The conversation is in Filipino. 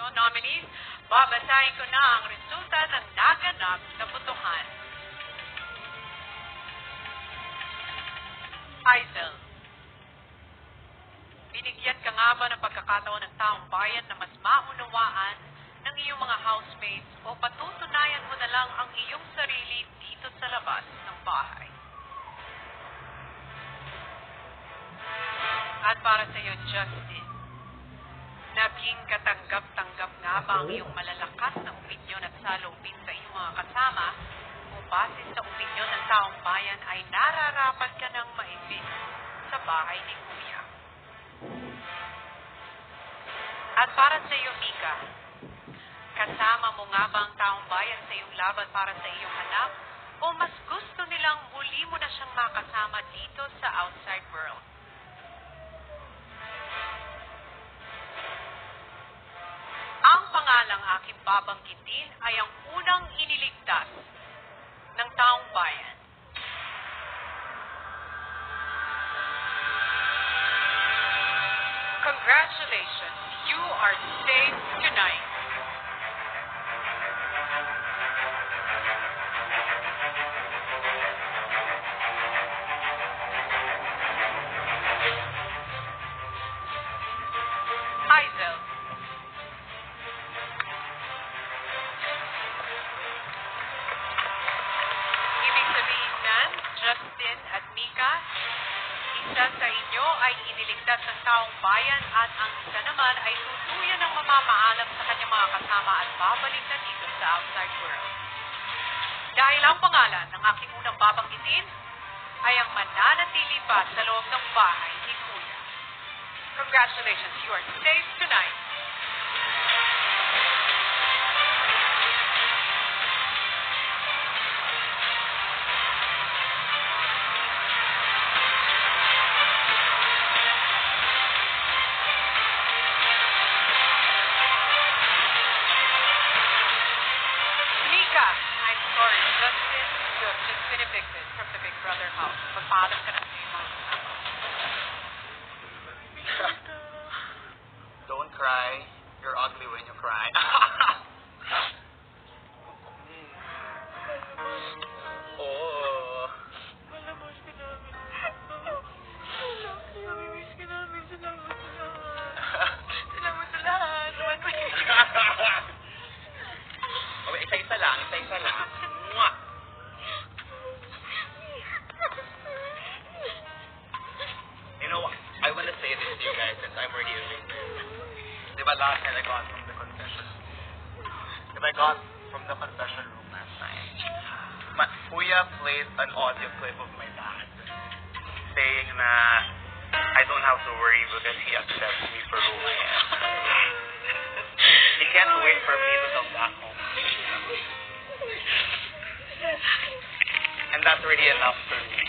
nominees, babasahin ko na ang resulta ng naganap na botohan. Aisel, binigyan ka nga ba ng pagkakataon ng taong bayan na mas maunawaan ng iyong mga housemates o patutunayan mo na lang ang iyong sarili dito sa labas ng bahay? At para sa iyo, Justin, naging katanggap-tanggap nga ba ang iyong malalakas na opinyon at salubin sa iyong mga kasama o base sa opinyon ng taong bayan ay nararapat ka ng maibig sa bahay ni Kuya? At para sa iyo, Mika, kasama mo nga ba ang taong bayan sa iyong laban para sa iyong anak o mas gusto nilang muli mo na siyang makasama dito sa outside world? Ang pangalang aking babanggitin ay ang unang iniligtas ng taong bayan. Congratulations, you are safe tonight. Aisel, ibig sabihin nan, Justin at Mika, isa sa inyo ay iniligtas ng taong bayan at ang isa naman ay tuluyan ng mamamaalam sa kanyang mga kasama at babalik na dito sa outside world. Dahil ang pangalan ng aking unang babanggitin ay ang mananatili pa sa loob ng bahay ni Kuya. Congratulations, you are safe tonight. Mika, I'm sorry, Justin, you have just been evicted from the Big Brother house. Magpaalam ka na sa iyong mga kasama. Don't cry. You're ugly when you cry. Oh. Malamos ka namin. Namimiss ka namin. Salamat sa lahat. Salamat sa lahat. Okay, isa-isa lang. Isa-isa lang. Mwah! You know, I want to say this to you guys since I'm already evicted. Diba last night I got from the confession? Diba I got from the confession room last night? Kuya played an audio clip of my dad saying na I don't have to worry because he accepts me for who I am. He can't wait for me to come back home. And that's really enough for me.